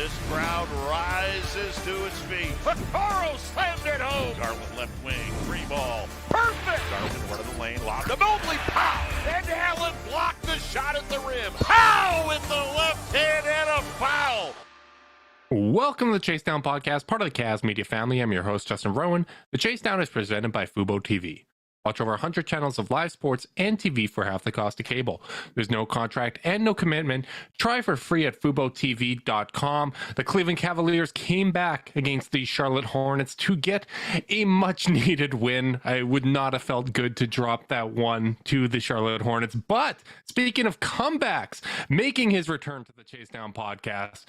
This crowd rises to its feet. Vaccaro slammed it home. Garland left wing, free ball. Perfect! Garland front of the lane, lob to Mobley. Pow! And Allen blocked the shot at the rim. Pow! With the left hand and a foul. Welcome to the Chase Down Podcast, part of the Cavs Media family. I'm your host, Justin Rowan. The Chase Down is presented by Fubo TV. Watch over 100 channels of live sports and TV for half the cost of cable. There's no contract and no commitment. Try for free at FuboTV.com. The Cleveland Cavaliers came back against the Charlotte Hornets to get a much-needed win. I would not have felt good to drop that one to the Charlotte Hornets. But speaking of comebacks, making his return to the Chase Down Podcast,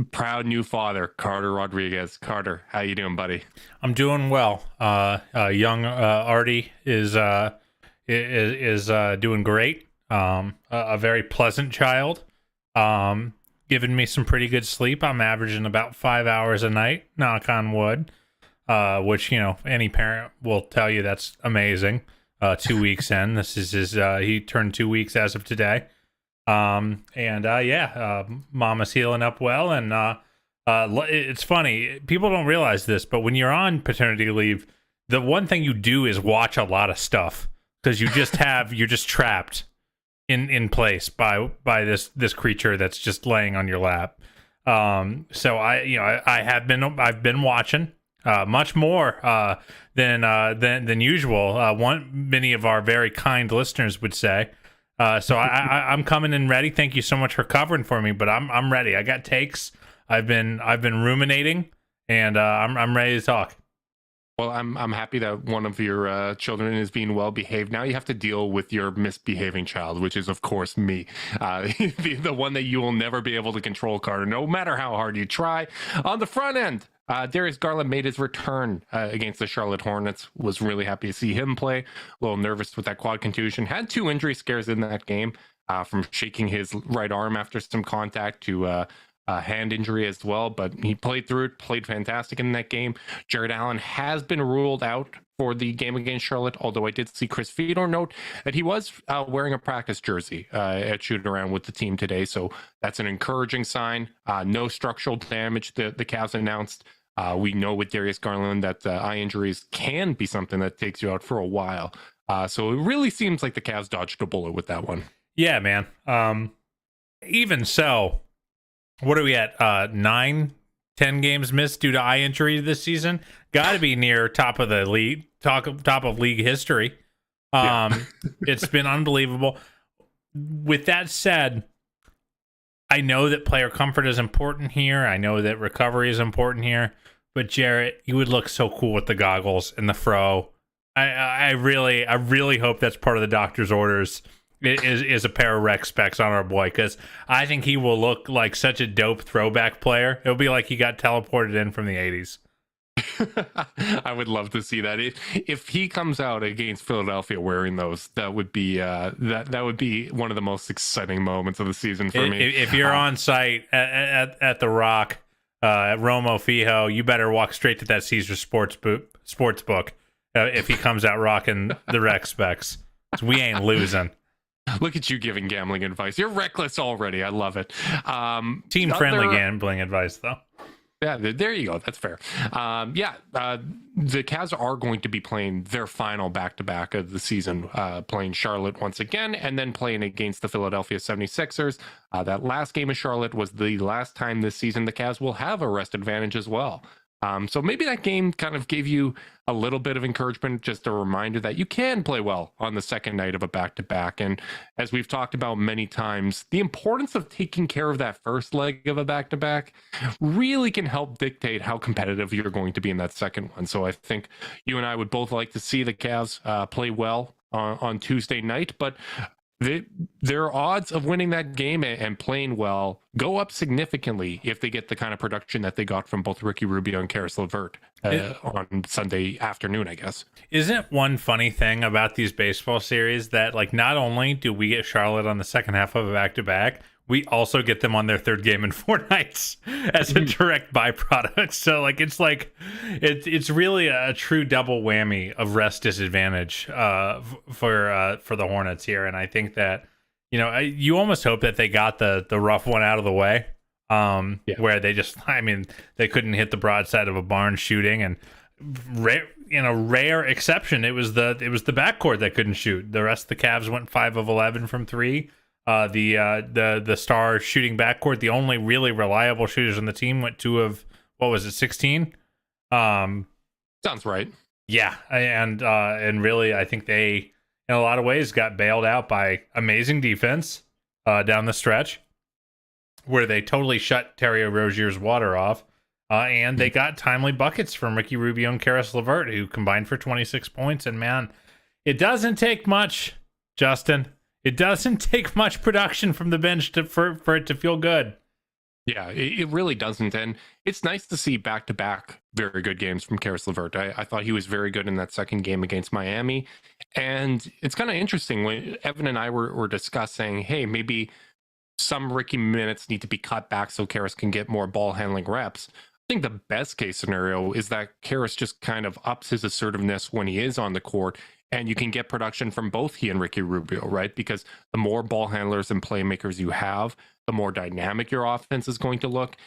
proud new father, Carter Rodriguez. Carter, how you doing, buddy? I'm doing well. Young Artie is doing great. A very pleasant child. Giving me some pretty good sleep. I'm averaging about 5 hours a night, knock on wood. Which, you know, any parent will tell you that's amazing. 2 weeks in. This is his he turned 2 weeks as of today. Mama's healing up well, and it's funny, people don't realize this, but when you're on paternity leave, the one thing you do is watch a lot of stuff, because you're just trapped in place by this creature that's just laying on your lap. So I've been watching much more than usual. Many of our very kind listeners would say. So I'm coming in ready. Thank you so much for covering for me, but I'm ready. I got takes. I've been ruminating, and I'm ready to talk. Well, I'm happy that one of your children is being well behaved. Now you have to deal with your misbehaving child, which is, of course, me, the one that you will never be able to control, Carter, no matter how hard you try. On the front end, Darius Garland made his return against the Charlotte Hornets. Was really happy to see him play. A little nervous with that quad contusion. Had 2 injury scares in that game, from shaking his right arm after some contact to hand injury as well, but he played through it, played fantastic in that game. Jared Allen has been ruled out for the game against Charlotte, although I did see Chris Fedor note that he was wearing a practice jersey at shooting around with the team today, so that's an encouraging sign. No structural damage, the Cavs announced. We know with Darius Garland that eye injuries can be something that takes you out for a while. So it really seems like the Cavs dodged a bullet with that one. Yeah, man. Even so, what are we at? 9-10 games missed due to eye injury this season. Got to be near top of the league, top of league history. It's been unbelievable. With that said, I know that player comfort is important here. I know that recovery is important here. But Jarrett, you would look so cool with the goggles and the fro. I really hope that's part of the doctor's orders. Is a pair of rec specs on our boy, because I think he will look like such a dope throwback player. It'll be like he got teleported in from the 80s. I would love to see that. If he comes out against Philadelphia wearing those, that would be that would be one of the most exciting moments of the season for me. If you're on site at the Rock at Romo Fijo, you better walk straight to that Caesar Sportsbook if he comes out rocking the rec specs. We ain't losing. Look at you giving gambling advice. You're reckless already. I love it. Team-friendly gambling advice, though. Yeah, there you go. That's fair. The Cavs are going to be playing their final back-to-back of the season, playing Charlotte once again, and then playing against the Philadelphia 76ers. That last game of Charlotte was the last time this season the Cavs will have a rest advantage as well. So maybe that game kind of gave you a little bit of encouragement, just a reminder that you can play well on the second night of a back-to-back. And as we've talked about many times, the importance of taking care of that first leg of a back-to-back really can help dictate how competitive you're going to be in that second one. So I think you and I would both like to see the Cavs play well on Tuesday night, but their odds of winning that game and playing well go up significantly if they get the kind of production that they got from both Ricky Rubio and Karis LeVert on Sunday afternoon, I guess. Isn't one funny thing about these baseball series that, like, not only do we get Charlotte on the second half of a back-to-back, we also get them on their third game in 4 nights as a direct byproduct. So it's really a true double whammy of rest disadvantage for the Hornets here. And I think that, you know, you almost hope that they got the rough one out of the way where they just, I mean, they couldn't hit the broadside of a barn shooting, and in a rare exception, it was the backcourt that couldn't shoot. The rest of the Cavs went 5 of 11 from three. The star shooting backcourt, the only really reliable shooters on the team, went 2 of, what was it, 16? Sounds right. Yeah, and really, I think they, in a lot of ways, got bailed out by amazing defense down the stretch, where they totally shut Terry Rozier's water off, and they got timely buckets from Ricky Rubio and Karis LeVert, who combined for 26 points. And man, it doesn't take much, Justin. It doesn't take much production from the bench for it to feel good. Yeah, it really doesn't. And it's nice to see back-to-back very good games from Karis LeVert. I thought he was very good in that second game against Miami. And it's kind of interesting when Evan and I were discussing, hey, maybe some Ricky minutes need to be cut back so Karis can get more ball handling reps. I think the best case scenario is that Karis just kind of ups his assertiveness when he is on the court, and you can get production from both he and Ricky Rubio, right? Because the more ball handlers and playmakers you have, the more dynamic your offense is going to look.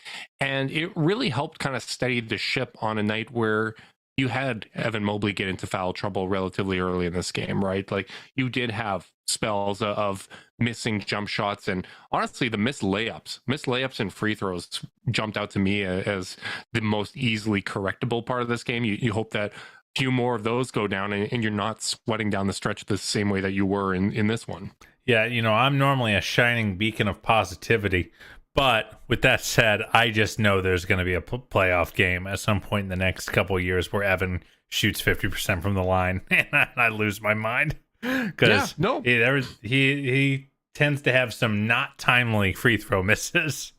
And it really helped kind of steady the ship on a night where you had Evan Mobley get into foul trouble relatively early in this game, right? Like, you did have spells of missing jump shots, and honestly, the missed layups and free throws jumped out to me as the most easily correctable part of this game. You hope that few more of those go down, and you're not sweating down the stretch the same way that you were in this one. Yeah, I'm normally a shining beacon of positivity, but with that said, I just know there's going to be a playoff game at some point in the next couple of years where Evan shoots 50% from the line, and I lose my mind because he tends to have some not timely free throw misses.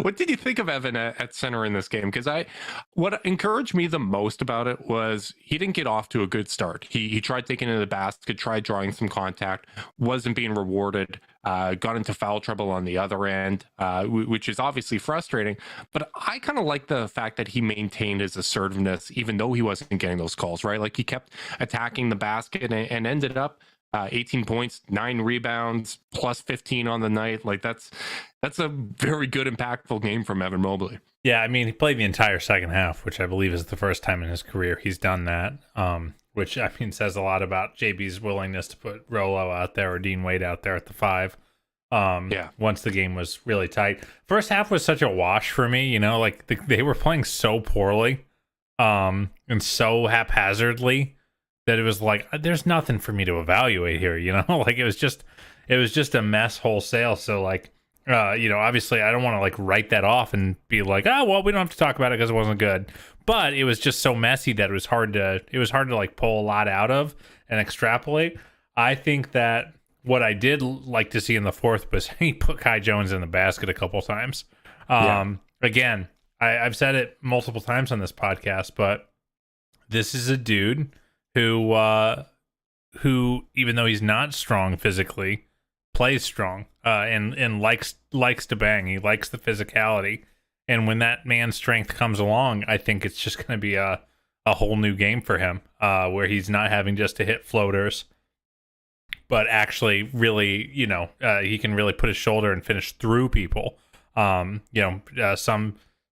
What did you think of Evan at center in this game? Because what encouraged me the most about it was he didn't get off to a good start. He tried taking it to the basket, tried drawing some contact, wasn't being rewarded, got into foul trouble on the other end, which is obviously frustrating. But I kind of like the fact that he maintained his assertiveness, even though he wasn't getting those calls, right? Like, he kept attacking the basket and ended up 18 points, 9 rebounds, plus 15 on the night. Like, that's a very good, impactful game from Evan Mobley. Yeah, I mean, he played the entire second half, which I believe is the first time in his career he's done that, which, I mean, says a lot about JB's willingness to put Rolo out there or Dean Wade out there at the 5. Once the game was really tight. First half was such a wash for me, like they were playing so poorly and so haphazardly that it was like, there's nothing for me to evaluate here, like it was just a mess wholesale. So like, obviously I don't want to like write that off and be like, oh, well, we don't have to talk about it because it wasn't good, but it was just so messy that it was hard to like pull a lot out of and extrapolate. I think that what I did like to see in the fourth was he put Kai Jones in the basket a couple times. Again, I've said it multiple times on this podcast, but this is a dude who even though he's not strong physically, plays strong and likes to bang. He likes the physicality, and when that man's strength comes along, I think it's just going to be a whole new game for him, where he's not having just to hit floaters, but actually really, he can really put his shoulder and finish through people. Some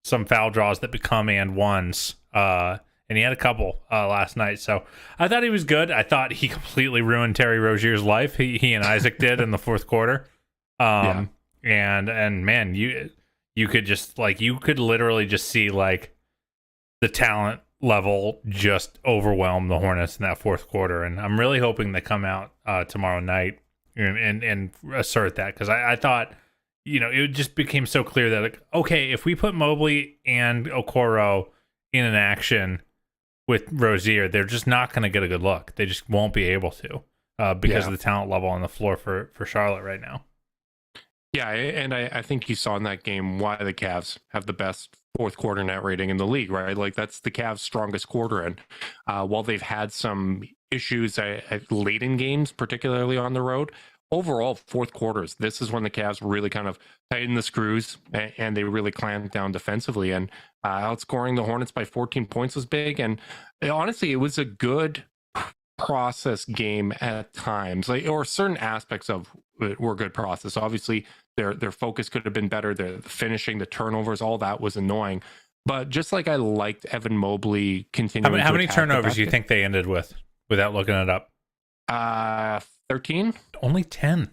foul draws that become and ones. And he had a couple last night. So I thought he was good. I thought he completely ruined Terry Rozier's life. He and Isaac did in the fourth quarter. And man, you could literally just see like the talent level just overwhelm the Hornets in that fourth quarter. And I'm really hoping they come out tomorrow night and assert that, because I thought, it just became so clear that like, okay, if we put Mobley and Okoro in an action with Rozier, they're just not going to get a good look. They just won't be able to because of the talent level on the floor for Charlotte right now. Yeah, and I think you saw in that game why the Cavs have the best fourth quarter net rating in the league, right? Like, that's the Cavs' strongest quarter. And while they've had some issues late in games, particularly on the road, overall, fourth quarters, this is when the Cavs really kind of tighten the screws and they really clamp down defensively. And outscoring the Hornets by 14 points was big. And honestly, it was a good process game at times, like, or certain aspects of it were good process. Obviously, their focus could have been better. Their finishing, the turnovers, all that was annoying. But just like I liked Evan Mobley continuing. How many turnovers do you think they ended with, without looking it up? 13. Only 10.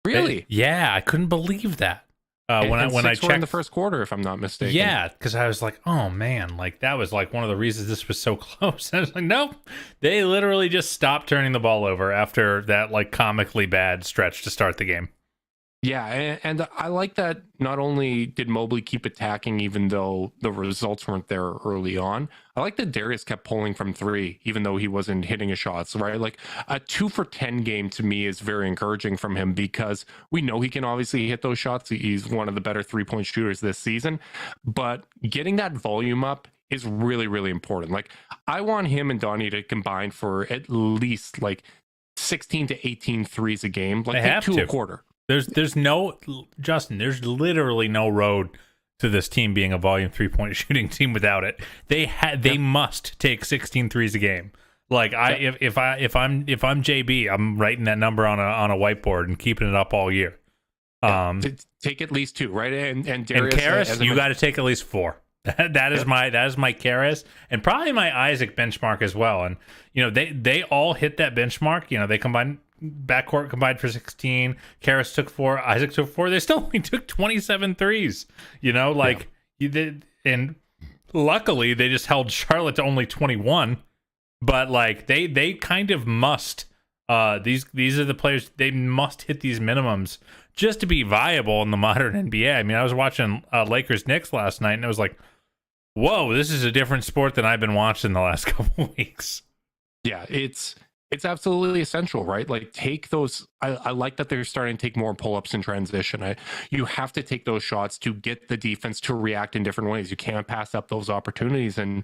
Really? Yeah, I couldn't believe that. When I checked in the first quarter, if I'm not mistaken. Yeah, because I was like, oh man, like that was like one of the reasons this was so close. I was like, nope, they literally just stopped turning the ball over after that like comically bad stretch to start the game. Yeah, and I like that not only did Mobley keep attacking even though the results weren't there early on, I like that Darius kept pulling from three even though he wasn't hitting his shots, right? Like a 2 for 10 game to me is very encouraging from him because we know he can obviously hit those shots. He's one of the better 3-point shooters this season, but getting that volume up is really, really important. Like I want him and Donnie to combine for at least like 16 to 18 threes a game, like they have two to. A quarter. There's no, Justin, there's literally no road to this team being a volume 3-point shooting team without it. They must take 16 threes a game. Like if I'm JB, I'm writing that number on a whiteboard and keeping it up all year. Take at least 2, right? And Darius, Karras, you got to take at least 4. That is my Karras, and probably my Isaac benchmark as well. And they all hit that benchmark. They backcourt combined for 16. Karras took 4. Isaac took 4. They still only took 27 threes. You did, and luckily they just held Charlotte to only 21. But like they kind of must. These are the players, they must hit these minimums just to be viable in the modern NBA. I mean, I was watching Lakers Knicks last night, and it was like, whoa, this is a different sport than I've been watching the last couple of weeks. Yeah, it's absolutely essential, right? Like take those. I like that they're starting to take more pull-ups in transition. You have to take those shots to get the defense to react in different ways. You can't pass up those opportunities. And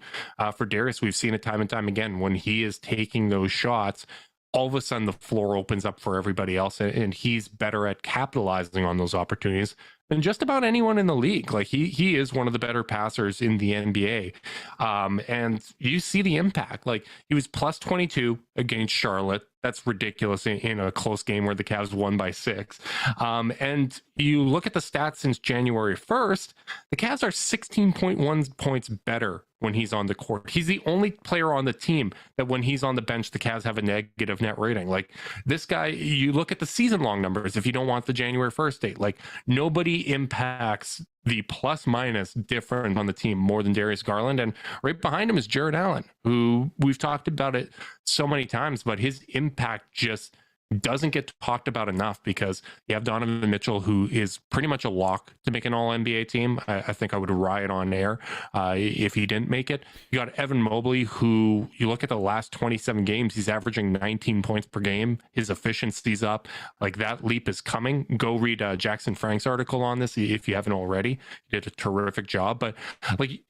for Darius, we've seen it time and time again. When he is taking those shots, all of a sudden the floor opens up for everybody else, and he's better at capitalizing on those opportunities than just about anyone in the league. Like he is one of the better passers in the NBA. And you see the impact. Like he was plus 22 against Charlotte. That's ridiculous in a close game where the Cavs won by 6. And you look at the stats since January 1st, the Cavs are 16.1 points better when he's on the court. He's the only player on the team that when he's on the bench, the Cavs have a negative net rating. Like this guy, you look at the season long numbers if you don't want the January 1st date, like nobody impacts the plus minus difference on the team more than Darius Garland. And right behind him is Jared Allen, who we've talked about it so many times, but his impact just doesn't get talked about enough because you have Donovan Mitchell, who is pretty much a lock to make an all-NBA team. I think I would riot on air if he didn't make it. You got Evan Mobley, who you look at the last 27 games, he's averaging 19 points per game. His efficiency's up. Like that leap is coming. Go read Jackson Frank's article on this if you haven't already. He did a terrific job. But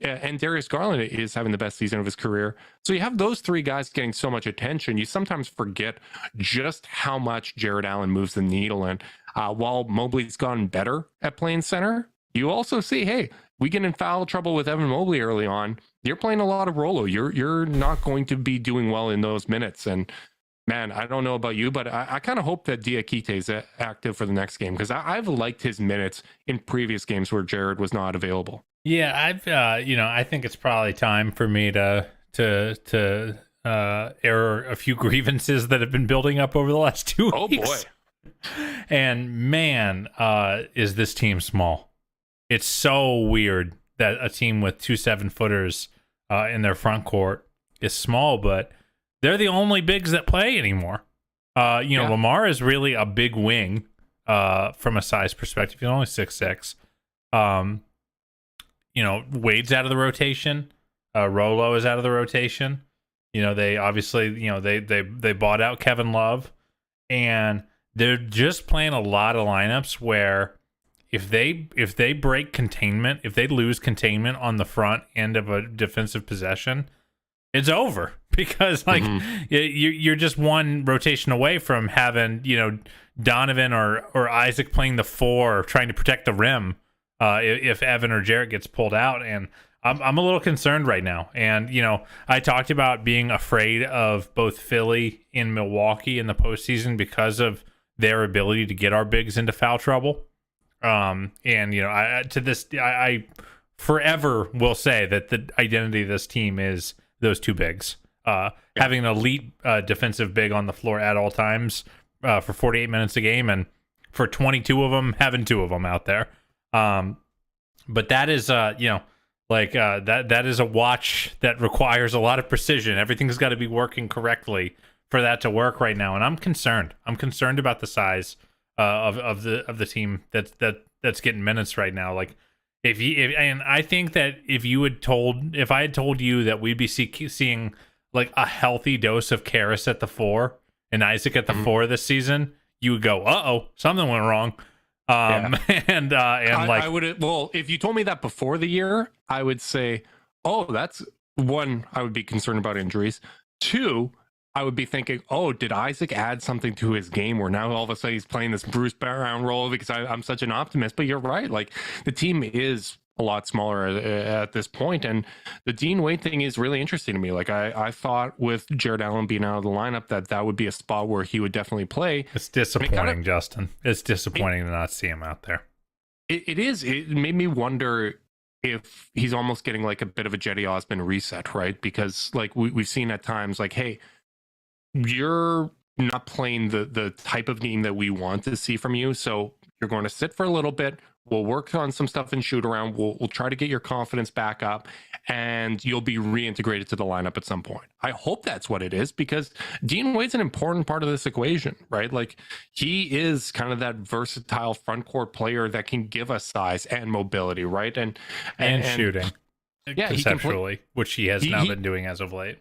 and Darius Garland is having the best season of his career. So you have those 3 guys getting so much attention. You sometimes forget just how much Jared Allen moves the needle. And while Mobley's gotten better at playing center, you also see, hey, we get in foul trouble with Evan Mobley early on. You're playing a lot of Rolo. You're not going to be doing well in those minutes. And man, I don't know about you, but I kind of hope that Diakite is active for the next game because I've liked his minutes in previous games where Jared was not available. Yeah, I've I think it's probably time for me to air a few grievances that have been building up over the last 2 weeks. Oh boy. And man, is this team small. It's so weird that a team with 2 7-footers in their front court is small, but they're the only bigs that play anymore. Lamar is really a big wing from a size perspective. He's only 6'6". Wade's out of the rotation. Rolo is out of the rotation. They obviously, they bought out Kevin Love, and they're just playing a lot of lineups where if they break containment, if they lose containment on the front end of a defensive possession, it's over because you're just one rotation away from having Donovan or Isaac playing the 4 or trying to protect the rim if Evan or Jarrett gets pulled out. And I'm a little concerned right now. And, I talked about being afraid of both Philly and Milwaukee in the postseason because of their ability to get our bigs into foul trouble. I forever will say that the identity of this team is those two bigs. Having an elite defensive big on the floor at all times for 48 minutes a game, and for 22 of them, having two of them out there. But that is, that is a watch that requires a lot of precision. Everything's got to be working correctly for that to work right now, and I'm concerned. I'm concerned about the size of the team that's getting minutes right now. Like, and I think that if I had told you that we'd be seeing like a healthy dose of Karras at the 4 and Isaac at the 4 this season, you would go, "Uh-oh, something went wrong." I would, well, if you told me that before the year, I would say, oh, that's one, I would be concerned about injuries. Two, I would be thinking, oh, did Isaac add something to his game where now all of a sudden he's playing this Bruce Brown role because I'm such an optimist? But you're right. Like, the team is a lot smaller at this point, and the Dean Wade thing is really interesting to me. Like, I thought with Jared Allen being out of the lineup that would be a spot where he would definitely play. It's disappointing, Justin. It's disappointing to not see him out there. It is. It made me wonder if he's almost getting like a bit of a Jetty Osmond reset, right? Because like we've seen at times, like, hey, you're not playing the type of game that we want to see from you, so you're going to sit for a little bit. We'll work on some stuff and shoot around. We'll try to get your confidence back up, and you'll be reintegrated to the lineup at some point. I hope that's what it is, because Dean Wade's an important part of this equation, right? Like, he is kind of that versatile front court player that can give us size and mobility, right? And shooting, yeah, conceptually, which he has now been doing as of late.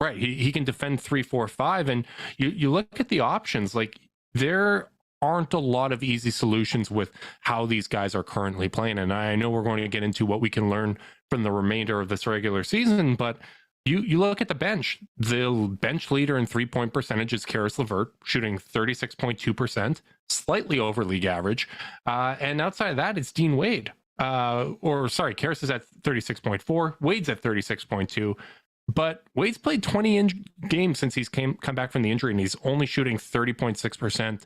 Right. He can defend 3, 4, 5. And you look at the options, like, there aren't a lot of easy solutions with how these guys are currently playing. And I know we're going to get into what we can learn from the remainder of this regular season, but you look at the bench. The bench leader in 3-point percentage is Caris LeVert, shooting 36.2%, slightly over league average. And outside of that, it's Dean Wade. Caris is at 36.4. Wade's at 36.2. But Wade's played 20 games since he's come back from the injury, and he's only shooting 30.6%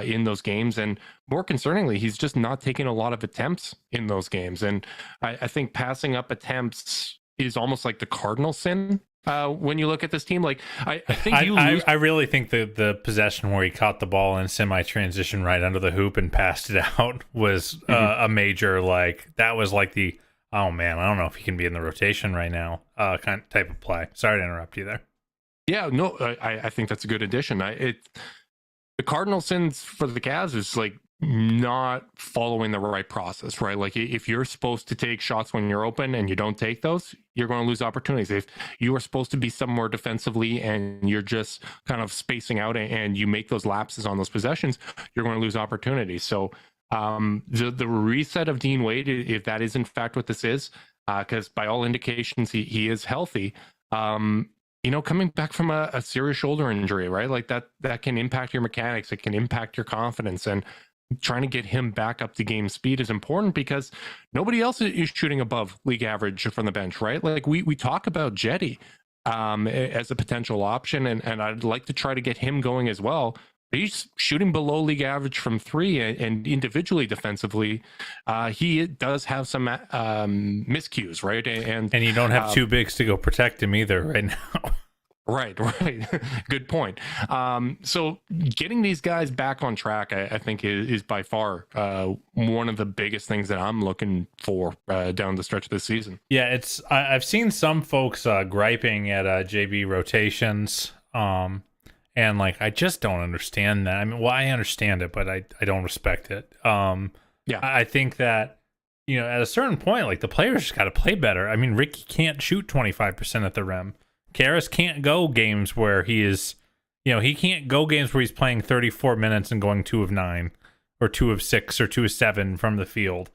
in those games. And more concerningly, he's just not taking a lot of attempts in those games. And I think passing up attempts is almost like the cardinal sin when you look at this team. Like, I think I really think the possession where he caught the ball in semi-transition right under the hoop and passed it out was a major, like, that was like the, oh man, I don't know if he can be in the rotation right now type of play. Sorry to interrupt you there. Yeah, no, I think that's a good addition. The cardinal sins for the Cavs is like not following the right process, right? Like, if you're supposed to take shots when you're open and you don't take those, you're going to lose opportunities. If you are supposed to be somewhere defensively and you're just kind of spacing out and you make those lapses on those possessions, you're going to lose opportunities. So the reset of Dean Wade, if that is in fact what this is, because by all indications he is healthy, coming back from a serious shoulder injury, right? Like, that can impact your mechanics. It can impact your confidence, and trying to get him back up to game speed is important, because nobody else is shooting above league average from the bench, right? Like, we talk about Jetty as a potential option, and I'd like to try to get him going as well. He's shooting below league average from 3, and individually defensively, he does have some miscues, right? And you don't have two bigs to go protect him either right now. Right. Good point. So getting these guys back on track, I think is by far one of the biggest things that I'm looking for down the stretch of this season. Yeah, I've seen some folks griping at JB rotations. And like, I just don't understand that. I mean, well, I understand it, but I don't respect it. I think that, at a certain point, like, the players just got to play better. I mean, Ricky can't shoot 25% at the rim. Karras can't go games where he is, he can't go games where he's playing 34 minutes and going 2 of 9 or 2 of 6 or 2 of 7 from the field.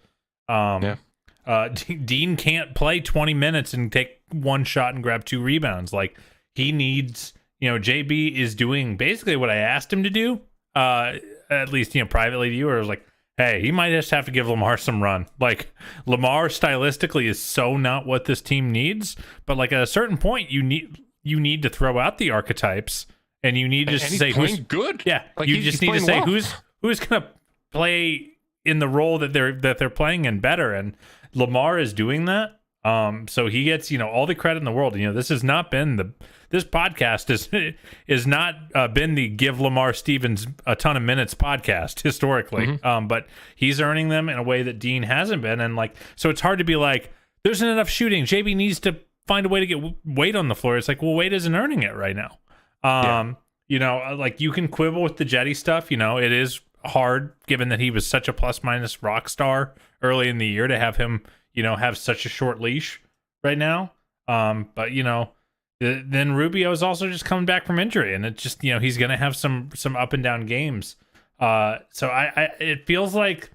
Dean can't play 20 minutes and take 1 shot and grab 2 rebounds. Like, he needs... JB is doing basically what I asked him to do, at least, privately to you, where I was like, hey, he might just have to give Lamar some run. Like, Lamar stylistically is so not what this team needs, but like at a certain point, you need to throw out the archetypes, and you need to say who's good. Yeah, like you just need to say well. who's gonna play in the role that they're playing in better, and Lamar is doing that. So he gets all the credit in the world. This has not been this podcast is not been the give Lamar Stevens a ton of minutes podcast historically. But he's earning them in a way that Dean hasn't been, and so it's hard to be like, there's not enough shooting. JB needs to find a way to get Wade on the floor. It's like, well, Wade isn't earning it right now. You can quibble with the Jetty stuff. It is hard given that he was such a plus minus rock star early in the year to have him have such a short leash right now. But then Rubio's also just coming back from injury, and it's just he's gonna have some up and down games. So it feels like,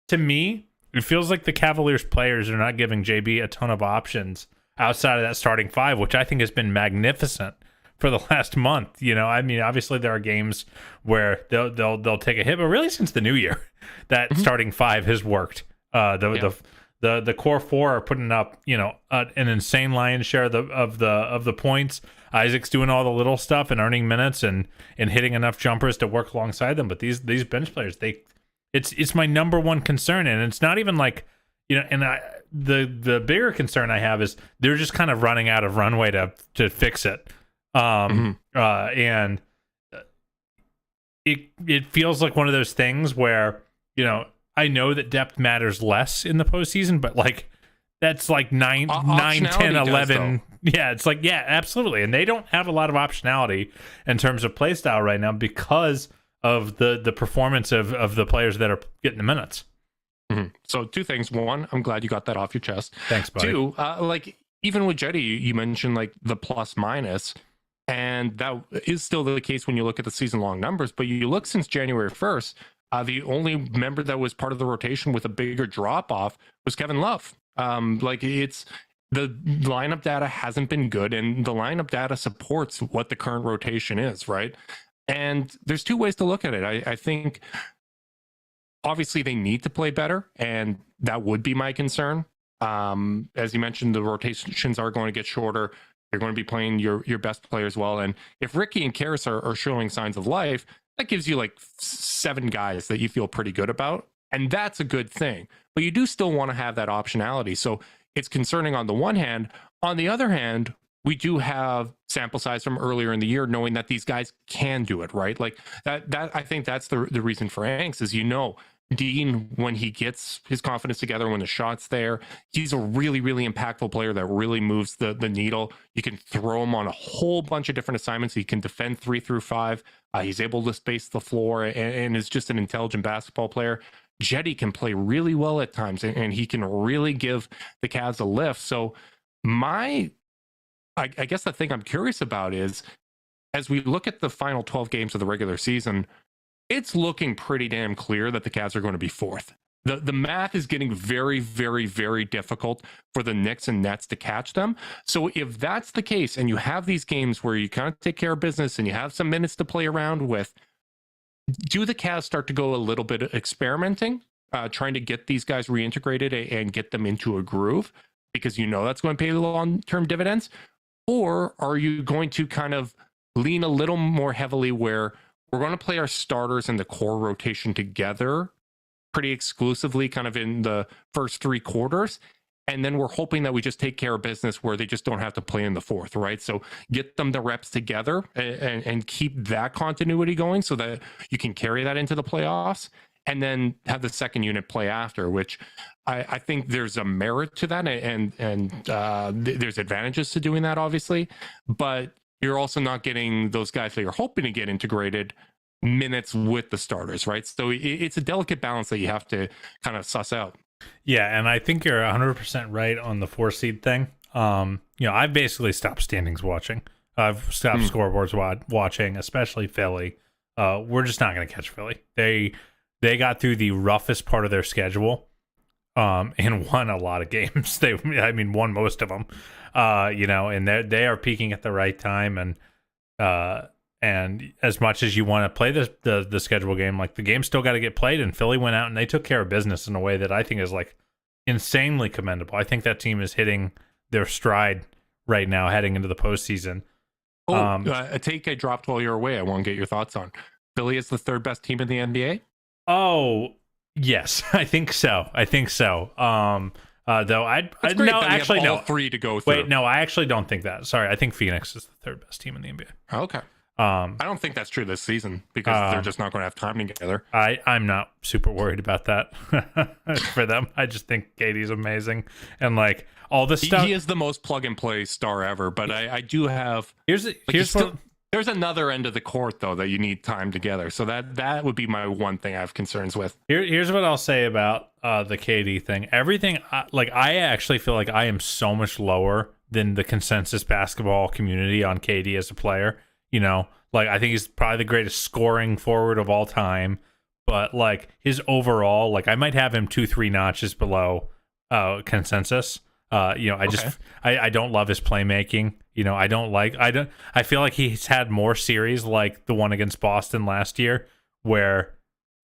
to me, the Cavaliers players are not giving JB a ton of options outside of that starting five, which I think has been magnificent for the last month. Obviously there are games where they'll take a hit, but really since the new year, that starting five has worked. The core four are putting up, an insane lion's share of the points. Isaac's doing all the little stuff and earning minutes and hitting enough jumpers to work alongside them. But these bench players, it's my number one concern, and it's not even like, the bigger concern I have is they're just kind of running out of runway to fix it. And it feels like one of those things where, I know that depth matters less in the postseason, but that's 9, 10, 11. Yeah, it's absolutely. And they don't have a lot of optionality in terms of play style right now because of the performance of the players that are getting the minutes. So two things. One, I'm glad you got that off your chest. Thanks, buddy. Two, even with Jetty, you mentioned the plus minus, and that is still the case when you look at the season long numbers. But you look since January 1st, the only member that was part of the rotation with a bigger drop off was Kevin Love. It's the lineup data hasn't been good, and the lineup data supports what the current rotation is, right? And there's two ways to look at it. I think obviously they need to play better, and that would be my concern. As you mentioned, the rotations are going to get shorter. You're going to be playing your best players well, and if Ricky and Karis are showing signs of life, that gives you 7 guys that you feel pretty good about, and that's a good thing. But you do still want to have that optionality. So it's concerning on the one hand. On the other hand, we do have sample size from earlier in the year, knowing that these guys can do it, right? That I think that's the reason for angst is, Dean, when he gets his confidence together, when the shot's there, he's a really, really impactful player that really moves the needle. You can throw him on a whole bunch of different assignments. He can defend 3 through 5. He's able to space the floor and is just an intelligent basketball player. Jetty can play really well at times, and he can really give the Cavs a lift. So I guess the thing I'm curious about is, as we look at the final 12 games of the regular season, it's looking pretty damn clear that the Cavs are going to be 4th. The math is getting very, very, very difficult for the Knicks and Nets to catch them. So if that's the case, and you have these games where you kind of take care of business and you have some minutes to play around with, do the Cavs start to go a little bit experimenting, trying to get these guys reintegrated and get them into a groove, because that's going to pay long-term dividends? Or are you going to kind of lean a little more heavily where we're going to play our starters and the core rotation together pretty exclusively kind of in the first 3 quarters, and then we're hoping that we just take care of business where they just don't have to play in the 4th, right? So get them the reps together and keep that continuity going so that you can carry that into the playoffs, and then have the second unit play after, which I think there's a merit to that, and there's advantages to doing that, obviously, but you're also not getting those guys that you're hoping to get integrated minutes with the starters, right? So it's a delicate balance that you have to kind of suss out. Yeah, and I think you're 100% right on the 4 seed thing. I've basically stopped standings watching. I've stopped scoreboards watching, especially Philly. We're just not going to catch Philly. They got through the roughest part of their schedule and won a lot of games. Won most of them. And they are peaking at the right time, and And as much as you want to play the schedule game, like the game still got to get played. And Philly went out and they took care of business in a way that I think is like insanely commendable. I think that team is hitting their stride right now, heading into the postseason. A take I dropped while you're away. I want to get your thoughts on. Philly is the third best team in the NBA. Oh yes, I think so. Though actually all three to go through. Wait, no, I actually don't think that. Sorry, I think Phoenix is the third best team in the NBA. Okay. I don't think that's true this season because they're just not going to have time together. I'm not super worried about that for them. I just think KD's amazing and like all the stuff. He is the most plug and play star ever. But I do have there's another end of the court though that you need time together. So that would be my one thing I have concerns with. Here's what I'll say about the KD thing. Everything I actually feel like I am so much lower than the consensus basketball community on KD as a player. You know, like I think he's probably the greatest scoring forward of all time, but like his overall, like I might have him 2-3 notches below consensus. I don't love his playmaking. You know, I feel like he's had more series like the one against Boston last year where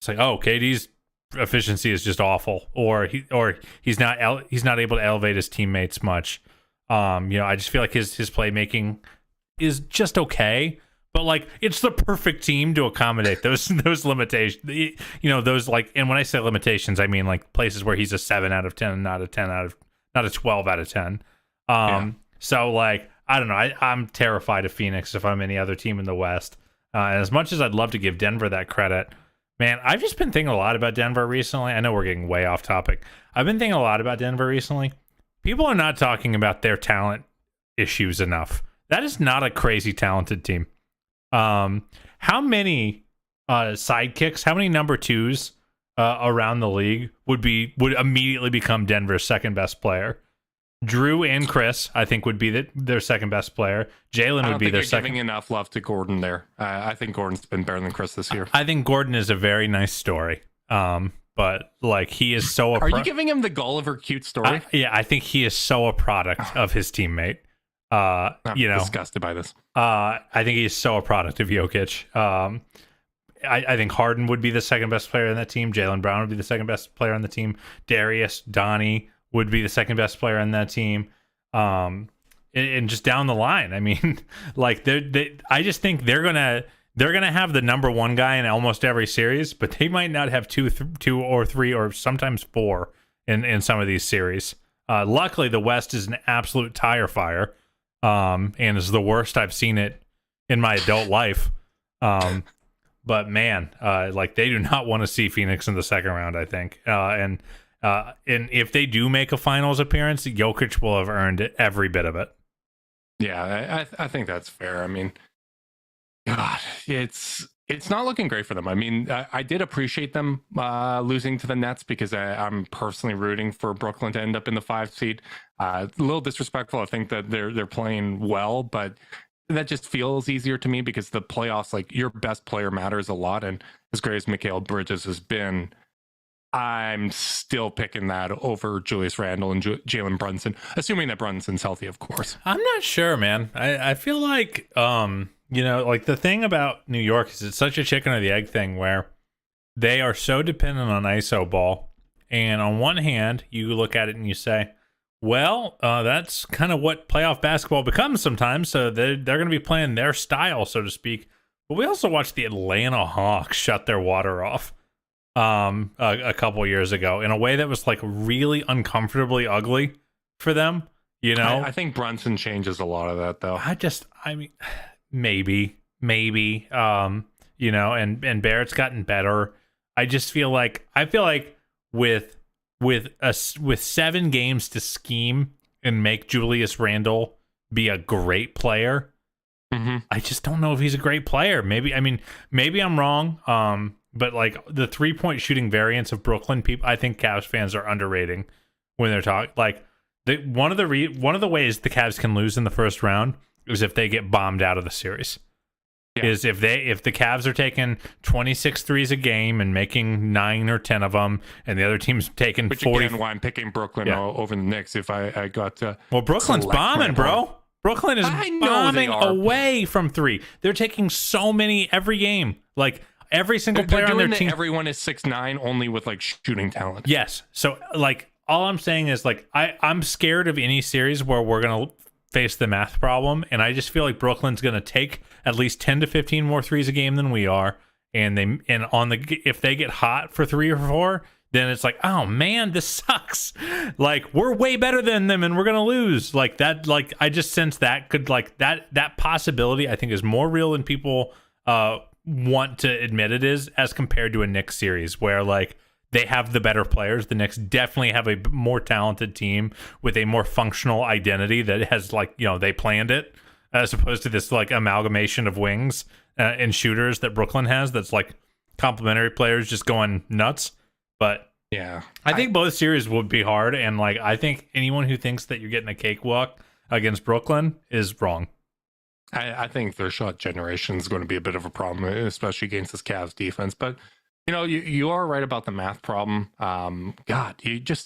it's like, oh, KD's efficiency is just awful, or he's not able to elevate his teammates much. I just feel like his playmaking is just okay, but like it's the perfect team to accommodate those limitations. Those like, and when I say limitations, I mean like places where he's a 7 out of 10, not a 12 out of 10. So like I don't know. I'm terrified of Phoenix if I'm any other team in the West. And as much as I'd love to give Denver that credit, man, I've just been thinking a lot about Denver recently. I know we're getting way off topic. I've been thinking a lot about Denver recently. People are not talking about their talent issues enough. That is not a crazy talented team. How many sidekicks, how many number twos around the league would immediately become Denver's second best player? Drew and Chris, I think, would be their second best player. Jalen would be their second. Giving enough love to Gordon there. I think Gordon's been better than Chris this year. I think Gordon is a very nice story. But like he is so. Are you giving him the Gulliver cute story? Yeah, I think he is so a product of his teammate. I'm disgusted by this. I think he's so a product of Jokic. I think Harden would be the second best player on that team. Jaylen Brown would be the second best player on the team. Darius, Donnie would be the second best player on that team. And just down the line, I mean, like I just think they're gonna have the number one guy in almost every series, but they might not have two or three or sometimes four in some of these series. Luckily, the West is an absolute tire fire, and is the worst I've seen it in my adult life. But man, like they do not want to see Phoenix in the second round, I think. And if they do make a finals appearance, Jokic will have earned every bit of it. Yeah, I think that's fair. I mean, God, it's not looking great for them. I mean, I did appreciate them losing to the Nets because I'm personally rooting for Brooklyn to end up in the 5 seed. A little disrespectful. I think that they're playing well, but that just feels easier to me because the playoffs, like your best player matters a lot. And as great as Mikal Bridges has been, I'm still picking that over Julius Randle and Jalen Brunson, assuming that Brunson's healthy, of course. I'm not sure, man. I feel like, like the thing about New York is it's such a chicken or the egg thing where they are so dependent on ISO ball. And on one hand, you look at it and you say, well, that's kind of what playoff basketball becomes sometimes. So they're going to be playing their style, so to speak. But we also watched the Atlanta Hawks shut their water off a couple years ago in a way that was like really uncomfortably ugly for them. You know, I think Brunson changes a lot of that, though. I mean, maybe, and Barrett's gotten better. I feel like with 7 games to scheme and make Julius Randle be a great player, I just don't know if he's a great player. Maybe I'm wrong. But like the 3-point shooting variance of Brooklyn, I think Cavs fans are underrating when they're talking. Like one of the ways the Cavs can lose in the first round is if they get bombed out of the series. Yeah. Is if the Cavs are taking 26 threes a game and making 9 or 10 of them, and the other team's taking 40. Which again, why I'm picking Brooklyn over the Knicks. If I got Brooklyn's bombing, bro. Brooklyn is I know bombing they are. away from three. They're taking so many every game. Like every single player on their team. Everyone is 6'9", only with like shooting talent. Yes. So like all I'm saying is like I'm scared of any series where we're gonna face the math problem, and I just feel like Brooklyn's gonna take at least 10 to 15 more threes a game than we are, if they get hot for 3 or 4, then it's like, oh man, this sucks. Like we're way better than them and we're gonna lose. Like that, like I just sense that could like that possibility I think is more real than people want to admit it is, as compared to a Knicks series where like they have the better players. The Knicks definitely have a more talented team with a more functional identity that has like, they planned it, as opposed to this like amalgamation of wings and shooters that Brooklyn has. That's like complementary players just going nuts. But yeah, I think both series would be hard. And like, I think anyone who thinks that you're getting a cakewalk against Brooklyn is wrong. I think their shot generation is going to be a bit of a problem, especially against this Cavs defense. But you are right about the math problem. God, you're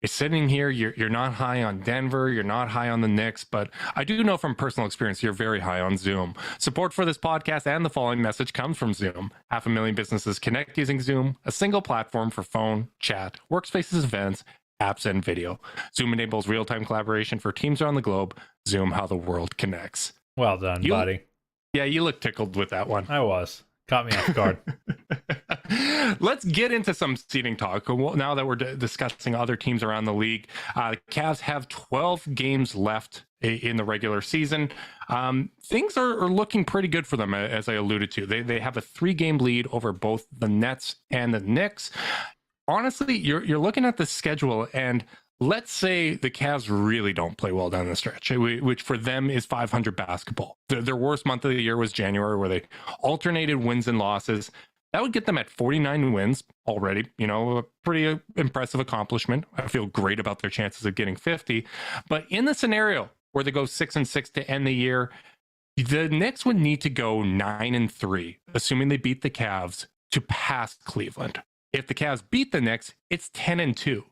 sitting here. You're not high on Denver. You're not high on the Knicks. But I do know from personal experience, you're very high on Zoom. Support for this podcast and the following message comes from Zoom. 500,000 businesses connect using Zoom, a single platform for phone, chat, workspaces, events, apps, and video. Zoom enables real-time collaboration for teams around the globe. Zoom, how the world connects. Well done, buddy. Yeah, you look tickled with that one. I was. Caught me off guard. Let's get into some seeding talk. Now that we're discussing other teams around the league, the Cavs have 12 games left in the regular season. Things are looking pretty good for them, as I alluded to. They have a 3-game lead over both the Nets and the Knicks. Honestly, you're looking at the schedule, and let's say the Cavs really don't play well down the stretch, which for them is 500 basketball. Their worst month of the year was January, where they alternated wins and losses. That would get them at 49 wins already. A pretty impressive accomplishment. I feel great about their chances of getting 50. But in the scenario where they go 6-6 to end the year, the Knicks would need to go 9-3, assuming they beat the Cavs, to pass Cleveland. If the Cavs beat the Knicks, it's 10-2.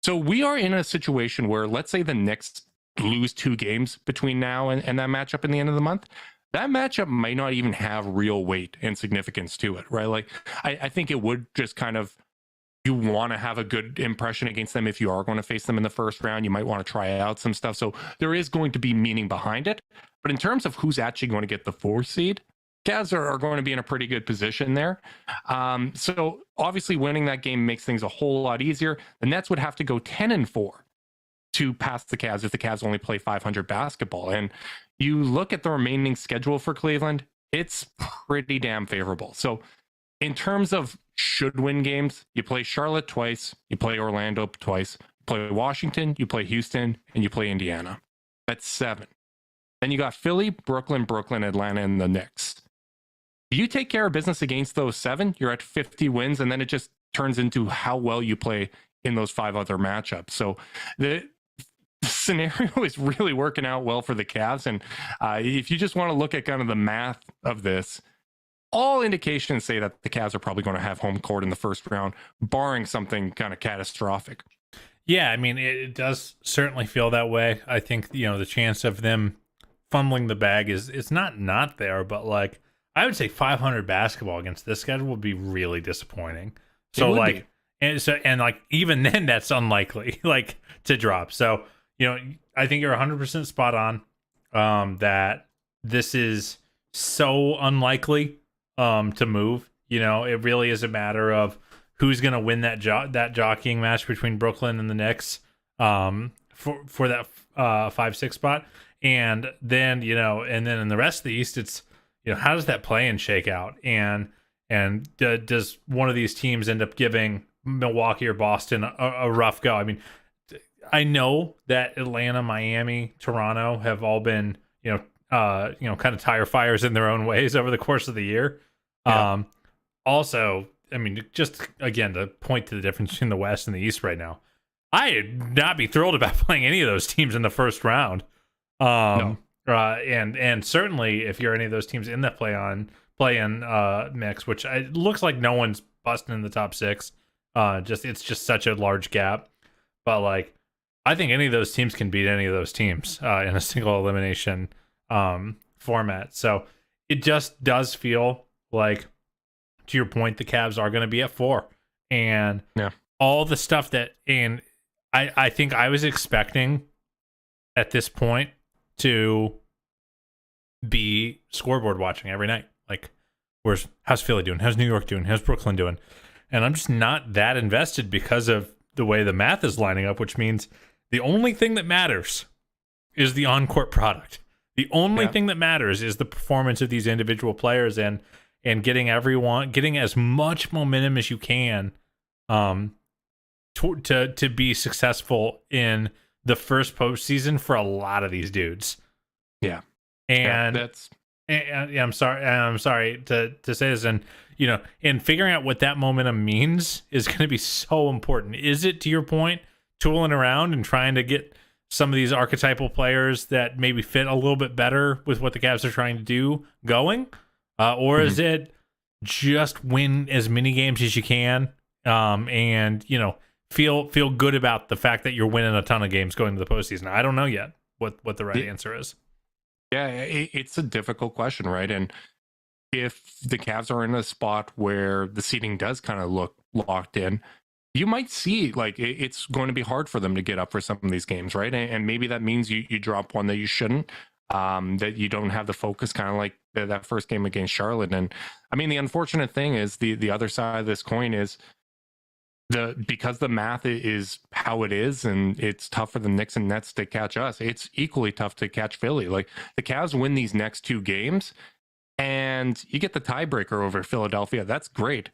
So we are in a situation where, let's say the Knicks lose 2 games between now and that matchup in the end of the month. That matchup might not even have real weight and significance to it, right? Like, I think it would just kind of, you want to have a good impression against them if you are going to face them in the first round. You might want to try out some stuff. So there is going to be meaning behind it. But in terms of who's actually going to get the 4th seed, Cavs are going to be in a pretty good position there. So obviously winning that game makes things a whole lot easier. The Nets would have to go 10-4 to pass the Cavs if the Cavs only play 500 basketball. And you look at the remaining schedule for Cleveland, it's pretty damn favorable. So in terms of should win games, you play Charlotte twice, you play Orlando twice, you play Washington, you play Houston, and you play Indiana. That's 7. Then you got Philly, Brooklyn, Atlanta, and the Knicks. You take care of business against those 7, you're at 50 wins, and then it just turns into how well you play in those 5 other matchups. So the scenario is really working out well for the Cavs. And if you just want to look at kind of the math of this, all indications say that the Cavs are probably going to have home court in the first round, barring something kind of catastrophic. Yeah, I mean, it does certainly feel that way. I think, the chance of them fumbling the bag it's not there, but like, I would say 500 basketball against this schedule would be really disappointing. So like, and like even then that's unlikely like to drop. So, I think you're 100% spot on that this is so unlikely to move. It really is a matter of who's going to win that jockeying match between Brooklyn and the Knicks for that 5-6 spot. And then, and then in the rest of the East, it's, how does that play and shake out? And does one of these teams end up giving Milwaukee or Boston a rough go? I mean, I know that Atlanta, Miami, Toronto have all been, kind of tire fires in their own ways over the course of the year. Yeah. Also, I mean, just again, to point to the difference between the West and the East right now, I'd not be thrilled about playing any of those teams in the first round. No. And certainly if you're any of those teams in that play-in mix, which it looks like no one's busting in the top 6. It's just such a large gap. But like, I think any of those teams can beat any of those teams in a single elimination format. So it just does feel like, to your point, the Cavs are going to be at 4. And all the stuff that, and I think I was expecting at this point to be scoreboard watching every night. Like, how's Philly doing? How's New York doing? How's Brooklyn doing? And I'm just not that invested because of the way the math is lining up, which means the only thing that matters is the on-court product. The only thing that matters is the performance of these individual players and getting as much momentum as you can to be successful in the first postseason for a lot of these dudes. Yeah. And that's I'm sorry to say this, and and figuring out what that momentum means is going to be so important. Is it, to your point, tooling around and trying to get some of these archetypal players that maybe fit a little bit better with what the Cavs are trying to do going, or is it just win as many games as you can, and feel good about the fact that you're winning a ton of games going to the postseason? I don't know yet what the right answer is. Yeah, it's a difficult question, right? And if the Cavs are in a spot where the seeding does kind of look locked in, you might see like it's going to be hard for them to get up for some of these games, right? And maybe that means you drop one that you shouldn't, that you don't have the focus, kind of like that first game against Charlotte. And I mean, the unfortunate thing is the other side of this coin is because the math is how it is, and it's tough for the Knicks and Nets to catch us. It's equally tough to catch Philly. Like, the Cavs win these next 2 games, and you get the tiebreaker over Philadelphia. That's great,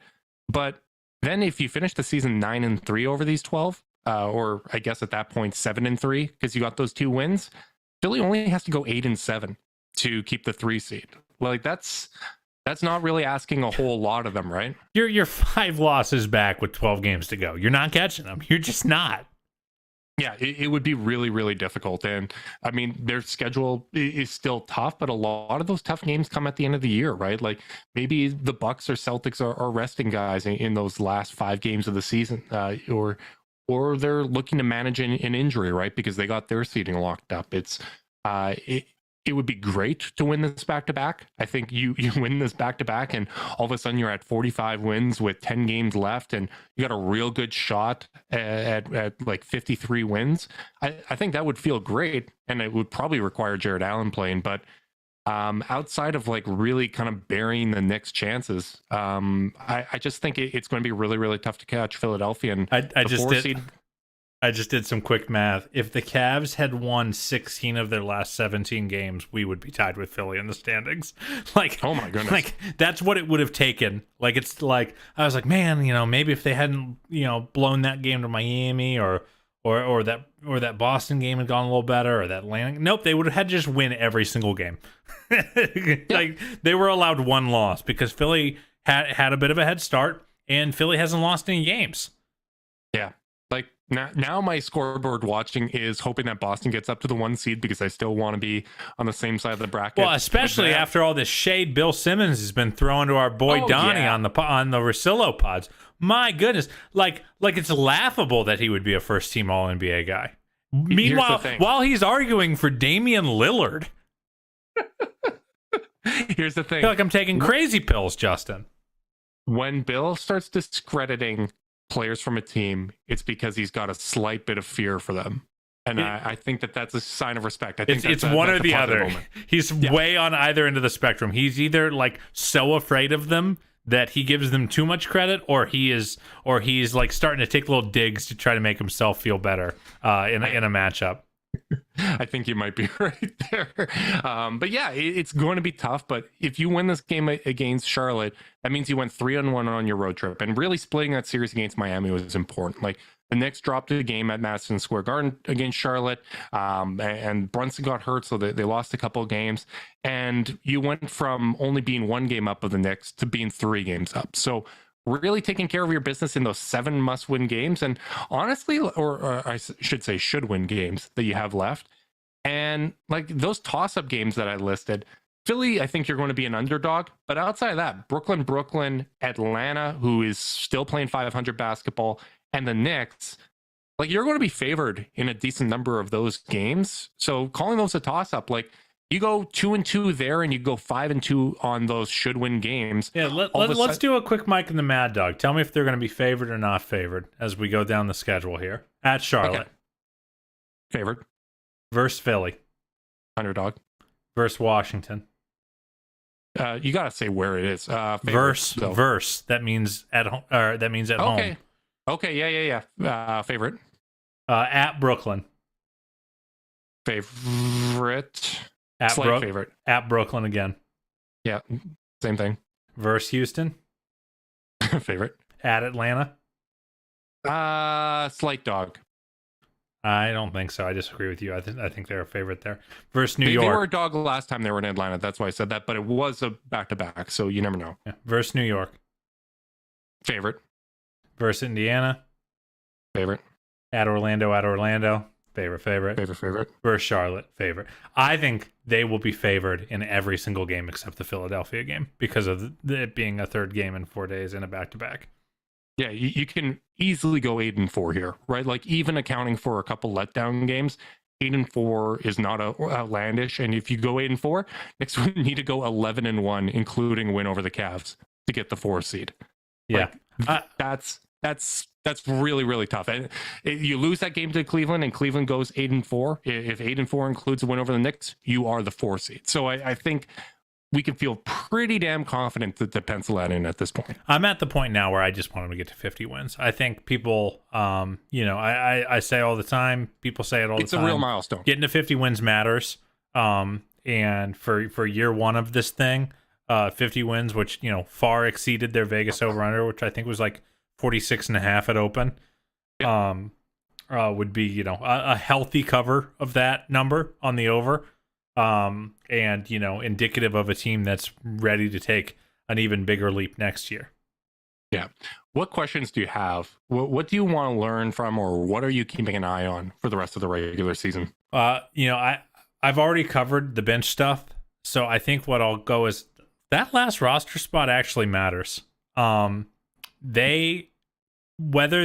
but then if you finish the season 9-3 over these 12, or I guess at that point 7-3, because you got those 2 wins, Philly only has to go 8-7 to keep the 3 seed. Like, that's not really asking a whole lot of them, right? You're 5 losses back with 12 games to go. You're not catching them. You're just not. Yeah, it would be really, really difficult. And I mean, their schedule is still tough, but a lot of those tough games come at the end of the year, right? Like, maybe the Bucks or Celtics are resting guys in those last 5 games of the season, or they're looking to manage an injury, right? Because they got their seeding locked up. It would be great to win this back-to-back. I think you win this back-to-back, and all of a sudden you're at 45 wins with 10 games left, and you got a real good shot at like 53 wins. I think that would feel great, and it would probably require Jared Allen playing. But outside of like really kind of burying the Knicks' chances, I just think it's going to be really, really tough to catch Philadelphia. And I just did some quick math. If the Cavs had won 16 of their last 17 games, we would be tied with Philly in the standings. Like, oh my goodness. Like, that's what it would have taken. Like, it's like, I was like, man, maybe if they hadn't, blown that game to Miami or that Boston game had gone a little better, or that Atlanta. Nope, they would have had to just win every single game. Like, they were allowed 1 loss because Philly had a bit of a head start, and Philly hasn't lost any games. Yeah. Like, now my scoreboard watching is hoping that Boston gets up to the 1 seed, because I still want to be on the same side of the bracket. Well, especially after all this shade Bill Simmons has been throwing to our boy Donnie on the Rosillo pods. My goodness, like it's laughable that he would be a first-team All-NBA guy. Meanwhile, while he's arguing for Damian Lillard. Here's the thing. I feel like I'm taking crazy pills, Justin. When Bill starts discrediting players from a team, it's because he's got a slight bit of fear for them, and I think that's a sign of respect. I think it's one or the other. He's way on either end of the spectrum. He's either like so afraid of them that he gives them too much credit, or he's like starting to take little digs to try to make himself feel better in a matchup. I think you might be right there. But yeah, it's going to be tough. But if you win this game against Charlotte, that means you went 3-1 on your road trip. And really splitting that series against Miami was important. Like, the Knicks dropped a game at Madison Square Garden against Charlotte, and Brunson got hurt, so they lost a couple of games. And you went from only being 1 game up of the Knicks to being 3 games up. So really taking care of your business in those 7 must-win games, and honestly, or I should say should-win games that you have left. And like those toss-up games that I listed, Philly, I think you're going to be an underdog. But outside of that, Brooklyn, Atlanta, who is still playing 500 basketball, and the Knicks, like you're going to be favored in a decent number of those games. So calling those a toss up, like you go 2-2 there and you go 5-2 on those should win games. Yeah, let's do a quick Mike and the Mad Dog. Tell me if they're going to be favored or not favored as we go down the schedule here. At Charlotte. Okay. Favored. Versus Philly. Underdog. Versus Washington. You got to say where it is. Verse. That means at home. That means at home. Okay. Yeah. Favorite. At Brooklyn. Favorite. Slight favorite. At Brooklyn again. Yeah. Same thing. Versus Houston. Favorite. At Atlanta. Slight dog. I don't think so. I disagree with you. I think they're a favorite there. Versus New York. They were a dog last time they were in Atlanta. That's why I said that. But it was a back-to-back, so you never know. Yeah. Versus New York. Favorite. Versus Indiana. Favorite. At Orlando. Favorite. Favorite. Versus Charlotte. Favorite. I think they will be favored in every single game except the Philadelphia game because of it being a third game in 4 days and a back-to-back. Yeah, you can easily go 8-4 here, right? Like even accounting for a couple letdown games, 8-4 is not outlandish. And if you go 8-4, next one you need to go 11-1, including win over the Cavs to get the 4 seed. Yeah, like, that's really, really tough. And you lose that game to Cleveland, and Cleveland goes 8-4. If 8-4 includes a win over the Knicks, you are the 4 seed. So I think we can feel pretty damn confident that the pencil that in at this point. I'm at the point now where I just want them to get to 50 wins. I think people, I say all the time, people say it all the time. It's a real milestone. Getting to 50 wins matters. And for year one of this thing, 50 wins, which, far exceeded their Vegas over-under, which I think was like 46.5 at open, would be, a healthy cover of that number on the over. And indicative of a team that's ready to take an even bigger leap next year. Yeah. What questions do you have? What do you want to learn from, or what are you keeping an eye on for the rest of the regular season? I've already covered the bench stuff, so I think what I'll go is that last roster spot actually matters. Whether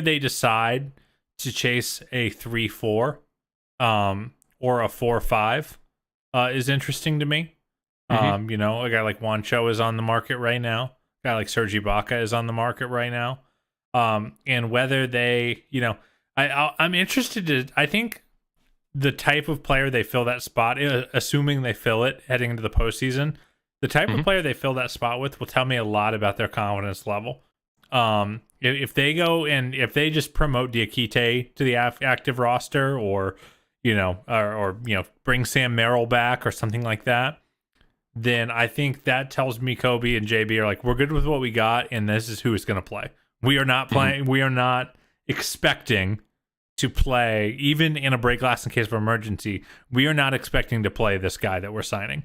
they decide to chase a 3-4, or a 4-5. Is interesting to me. Mm-hmm. A guy like Juan Cho is on the market right now. A guy like Serge Ibaka is on the market right now. And whether they, I'm interested I think the type of player they fill that spot, assuming they fill it heading into the postseason, the type of player they fill that spot with will tell me a lot about their confidence level. If they go and if they just promote Diakite to the active roster, or bring Sam Merrill back or something like that, then I think that tells me Kobe and JB are like, we're good with what we got, and this is who is going to play. We are not playing. We are not expecting to play, even in a break glass in case of emergency. We are not expecting to play this guy that we're signing.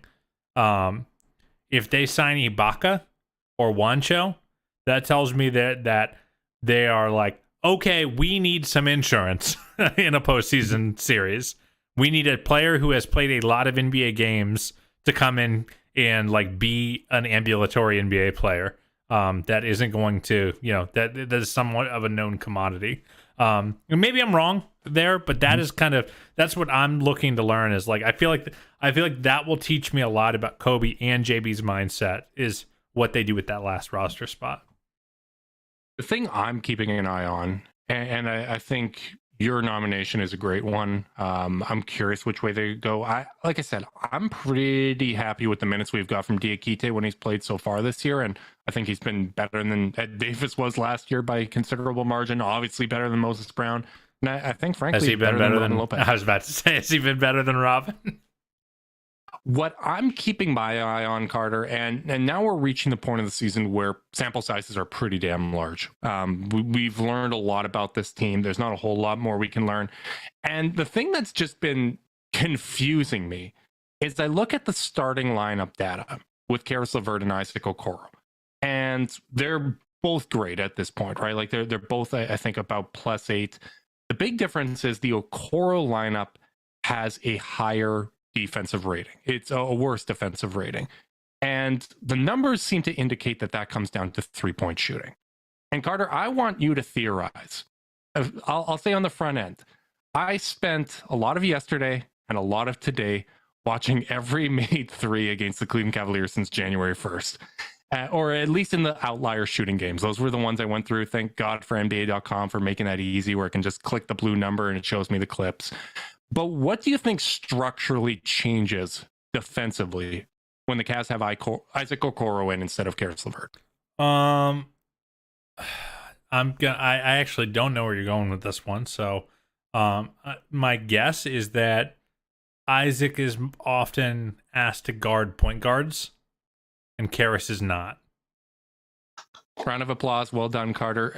If they sign Ibaka or Wancho, that tells me that they are like, okay, we need some insurance in a postseason series. We need a player who has played a lot of NBA games to come in and be an ambulatory NBA player. That isn't going to, that is somewhat of a known commodity. And maybe I'm wrong there, but that is that's what I'm looking to learn. Is I feel like that will teach me a lot about Kobe and JB's mindset, is what they do with that last roster spot. The thing I'm keeping an eye on, and I think your nomination is a great one. I'm curious which way they go. Like I said, I'm pretty happy with the minutes we've got from Diakite when he's played so far this year, and I think he's been better than Ed Davis was last year by a considerable margin. Obviously better than Moses Brown, and I think frankly, has he been better than Lopez? I was about to say, has he been better than Robin? What I'm keeping my eye on, Carter, and now we're reaching the point of the season where sample sizes are pretty damn large. We've learned a lot about this team. There's not a whole lot more we can learn. And the thing that's just been confusing me is I look at the starting lineup data with Karis LeVert and Isaac Okoro, and they're both great at this point, right? They're both, I think, about +8. The big difference is the Okoro lineup has a higher defensive rating. It's a worse defensive rating. And the numbers seem to indicate that comes down to 3-point shooting. And Carter, I want you to theorize. I'll say on the front end, I spent a lot of yesterday and a lot of today watching every made three against the Cleveland Cavaliers since January 1st. Or at least in the outlier shooting games. Those were the ones I went through. Thank God for NBA.com for making that easy, where I can just click the blue number and it shows me the clips. But what do you think structurally changes defensively when the Cavs have Isaac Okoro in instead of Karis LeVert? I actually don't know where you're going with this one. So, my guess is that Isaac is often asked to guard point guards, and Karis is not. Round of applause. Well done, Carter.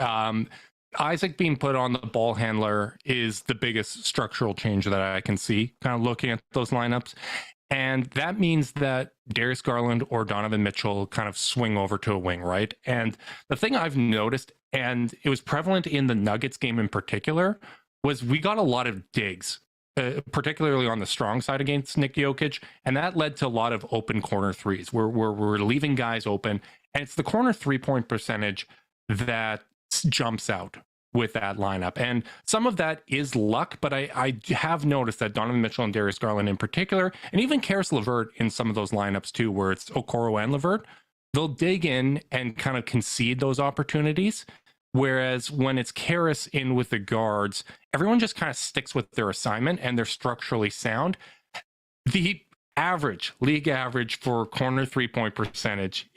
Isaac being put on the ball handler is the biggest structural change that I can see, kind of looking at those lineups. And that means that Darius Garland or Donovan Mitchell kind of swing over to a wing, right? And the thing I've noticed, and it was prevalent in the Nuggets game in particular, was we got a lot of digs, particularly on the strong side against Nick Jokic. And that led to a lot of open corner threes where we're leaving guys open. And it's the corner 3-point percentage that jumps out with that lineup. And some of that is luck, but I have noticed that Donovan Mitchell and Darius Garland in particular, and even Karis LeVert in some of those lineups too, where it's Okoro and LeVert, they'll dig in and kind of concede those opportunities. Whereas when it's Karis in with the guards, everyone just kind of sticks with their assignment and they're structurally sound. The league average for corner 3-point percentage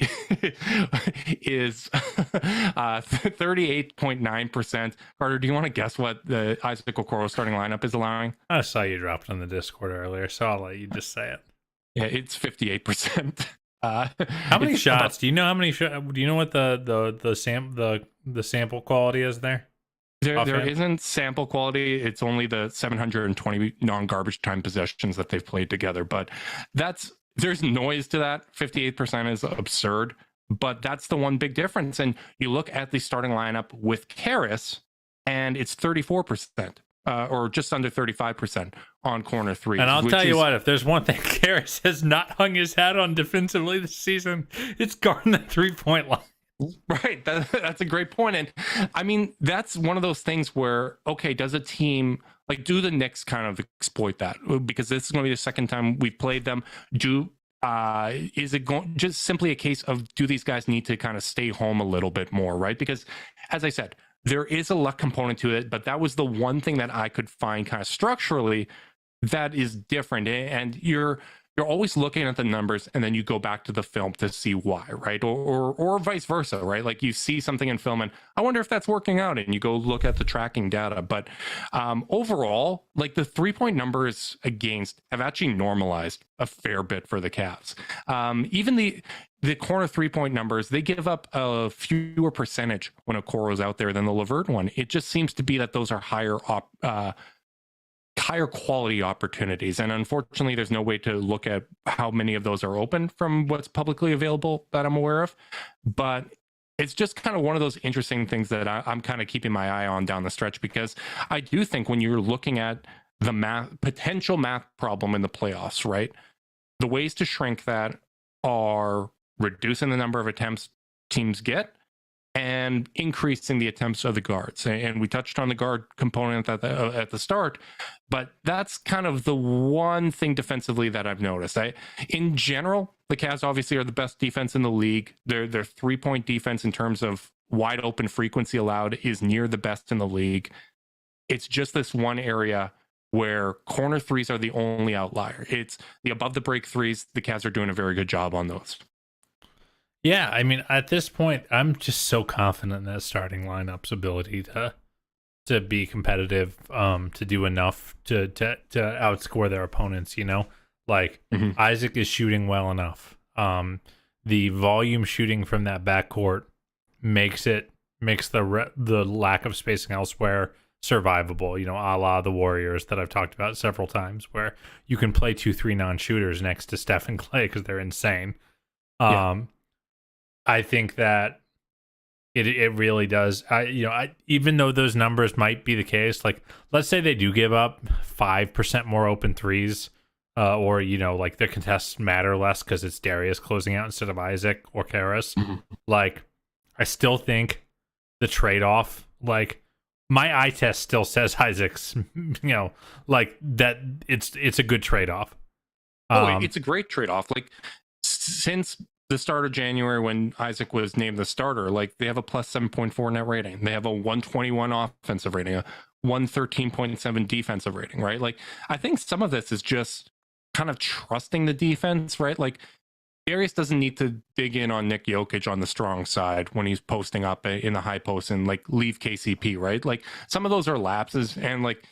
is 38.9%. Carter, do you want to guess what the Isaac Okoro starting lineup is allowing? I saw you dropped on the Discord earlier, so I'll let you just say it. Yeah, it's 58%. How many shots? Do you know how many? Do you know what the sample quality is there? There isn't sample quality. It's only the 720 non-garbage time possessions that they've played together. But there's noise to that. 58% is absurd. But that's the one big difference. And you look at the starting lineup with Karis, and it's 34%. Or just under 35% on corner three. And I'll tell you what, if there's one thing Karis has not hung his hat on defensively this season, it's guarding the 3-point line. Right. That's a great point. And I mean, that's one of those things where, okay, does a team, like, do the Knicks kind of exploit that? Because this is going to be the second time we've played them. Is it just simply a case of, do these guys need to kind of stay home a little bit more, right? Because as I said, there is a luck component to it, but that was the one thing that I could find kind of structurally that is different. And you're always looking at the numbers and then you go back to the film to see why, right? Or vice versa, right? Like you see something in film and I wonder if that's working out, and you go look at the tracking data. But overall, like the 3-point numbers against have actually normalized a fair bit for the Cavs. Even the corner 3-point numbers, they give up a fewer percentage when Okoro's out there than the LeVert one. It just seems to be that those are higher quality opportunities. And unfortunately, there's no way to look at how many of those are open from what's publicly available that I'm aware of. But it's just kind of one of those interesting things that I'm kind of keeping my eye on down the stretch, because I do think when you're looking at the potential math problem in the playoffs, right? The ways to shrink that are reducing the number of attempts teams get and increasing the attempts of the guards. And we touched on the guard component at the start, but that's kind of the one thing defensively that I've noticed. In general, the Cavs obviously are the best defense in the league. Their 3-point defense in terms of wide open frequency allowed is near the best in the league. It's just this one area where corner threes are the only outlier. It's the above the break threes. The Cavs are doing a very good job on those. Yeah, I mean, at this point, I'm just so confident in that starting lineup's ability to be competitive, to do enough to outscore their opponents. You know, like Isaac is shooting well enough. The volume shooting from that backcourt makes the lack of spacing elsewhere survivable. You know, a la the Warriors that I've talked about several times, where you can play 2-3 non-shooters next to Steph and Clay because they're insane. Yeah. I think that it really does. Even though those numbers might be the case, like let's say they do give up 5% more open threes, or like the contests matter less because it's Darius closing out instead of Isaac or Karis. Like I still think the trade-off, like my eye test still says Isaac's, like that. It's a good trade off. It's a great trade off. Like since the start of January, when Isaac was named the starter, like they have a plus 7.4 net rating. They have a 121 offensive rating, a 113.7 defensive rating, right? Like I think some of this is just kind of trusting the defense, right? Like Darius doesn't need to dig in on Nick Jokic on the strong side when he's posting up in the high post and like leave KCP, right? Like some of those are lapses, and like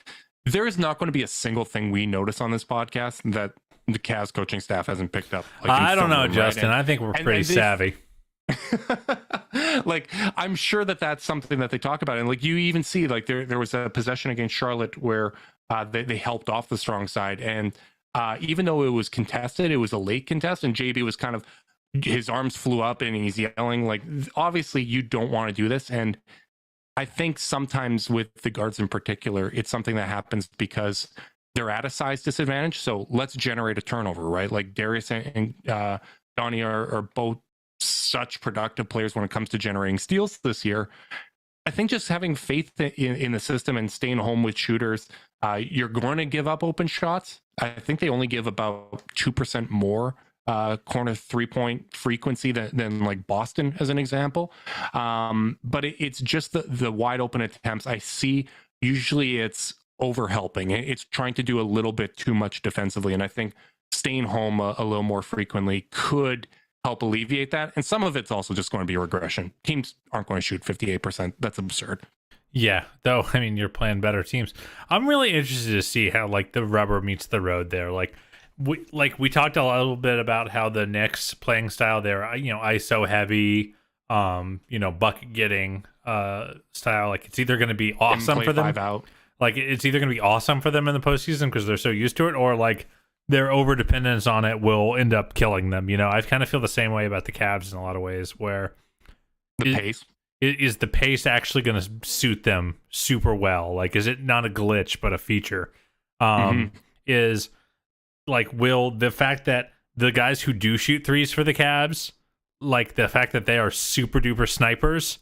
there is not going to be a single thing we notice on this podcast that the Cavs coaching staff hasn't picked up. Like, I don't know, right? Justin. I think we're pretty savvy. Like I'm sure that's something that they talk about, and like you even see like there was a possession against Charlotte where they helped off the strong side, and even though it was contested, it was a late contest, and JB was kind of, his arms flew up and he's yelling. Like obviously you don't want to do this, and I think sometimes with the guards in particular, it's something that happens because they're at a size disadvantage. So let's generate a turnover, right? Like Darius and Donnie are both such productive players when it comes to generating steals this year. I think just having faith in the system and staying home with shooters, you're going to give up open shots. I think they only give about 2% more corner 3-point frequency than like Boston, as an example. But it's just the wide open attempts I see. Usually it's over helping. It's trying to do a little bit too much defensively. And I think staying home a little more frequently could help alleviate that. And some of it's also just going to be regression. Teams aren't going to shoot 58%. That's absurd. Yeah, though, I mean, you're playing better teams. I'm really interested to see how like the rubber meets the road there. Like we talked a little bit about how the Knicks playing style there, ISO heavy, bucket getting style. Like it's either going to be awesome for them. 5 out. Like it's either going to be awesome for them in the postseason because they're so used to it, or like their over dependence on it will end up killing them. I kind of feel the same way about the Cavs in a lot of ways, where the pace. Is the pace actually going to suit them super well? Like, is it not a glitch but a feature? Is like, will the fact that the guys who do shoot threes for the Cavs, like the fact that they are super duper snipers,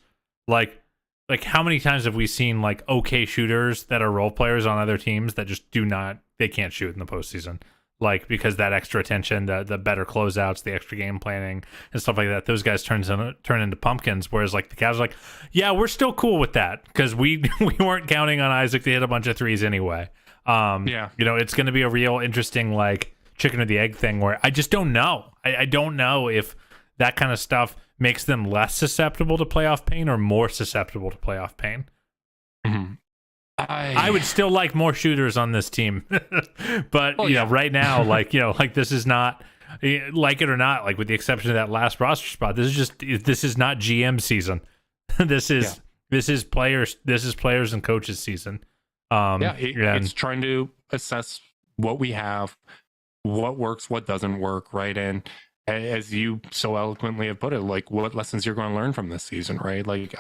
like how many times have we seen like okay shooters that are role players on other teams that just they can't shoot in the postseason? Like, because that extra attention, the better closeouts, the extra game planning and stuff like that, those guys turn into pumpkins. Whereas like the Cavs are like, yeah, we're still cool with that because we weren't counting on Isaac to hit a bunch of threes anyway. It's going to be a real interesting like chicken or the egg thing where I just don't know. I don't know if that kind of stuff makes them less susceptible to playoff pain or more susceptible to playoff pain. Mm-hmm. I would still like more shooters on this team, but right now, like this is not, like it or not, like with the exception of that last roster spot, this is not GM season. This is players and coaches season. It's trying to assess what we have, what works, what doesn't work, right? And as you so eloquently have put it, like what lessons you're going to learn from this season, right? Like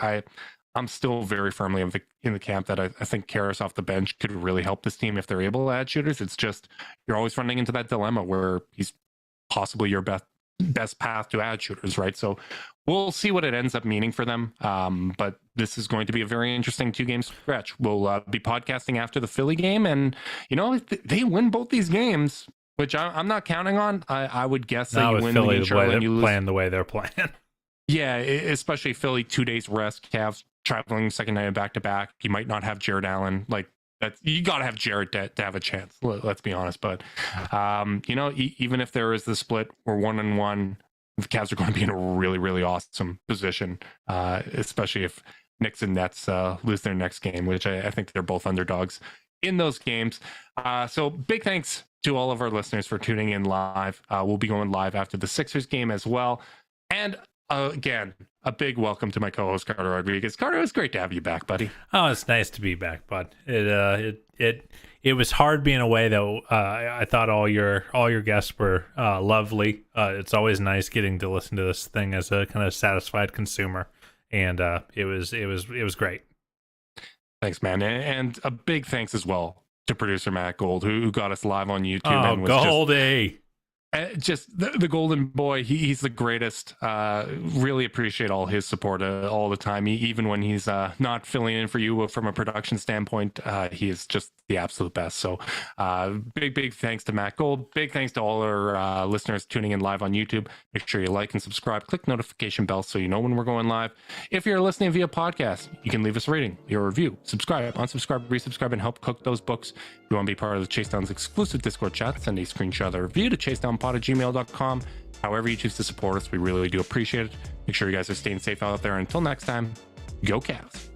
I'm still very firmly in the camp that I think Karras off the bench could really help this team if they're able to add shooters. It's just you're always running into that dilemma where he's possibly your best path to add shooters, right? So we'll see what it ends up meaning for them. But this is going to be a very interesting 2-game stretch. We'll be podcasting after the Philly game, and if they win both these games, which I'm not counting on. I would guess that you win Philly, against Charlotte and you lose. Playing the way they're playing. Yeah, especially Philly, 2 days rest, Cavs traveling second night back to back. You might not have Jared Allen. Like that's, you got to have Jared to have a chance. Let's be honest. But even if there is the split, we're 1-1. The Cavs are going to be in a really, really awesome position, especially if Knicks and Nets lose their next game, which I think they're both underdogs in those games. So big thanks to all of our listeners for tuning in live. We'll be going live after the Sixers game as well. And again, a big welcome to my co-host Carter Rodriguez. Carter, it's great to have you back, buddy. Oh, it's nice to be back, bud. It was hard being away though. I thought all your guests were lovely. It's always nice getting to listen to this thing as a kind of satisfied consumer, and it was great. Thanks, man, and a big thanks as well to producer Matt Gold, who got us live on YouTube. Oh, and was Goldie. Just the golden boy. He's the greatest. Really appreciate all his support all the time. Even when he's not filling in for you from a production standpoint, he is just the absolute best. So big thanks to Matt Gold. Big thanks to all our listeners tuning in live on YouTube. Make sure you like and subscribe. Click notification bell so you know when we're going live. If you're listening via podcast, you can leave us a rating, your review, subscribe, unsubscribe, resubscribe, and help cook those books. If you want to be part of the Chase Down's exclusive Discord chat, send a screenshot of the review to chasedownpod@gmail.com. However you choose to support us, we really do appreciate it. Make sure you guys are staying safe out there. Until next time, go Cavs.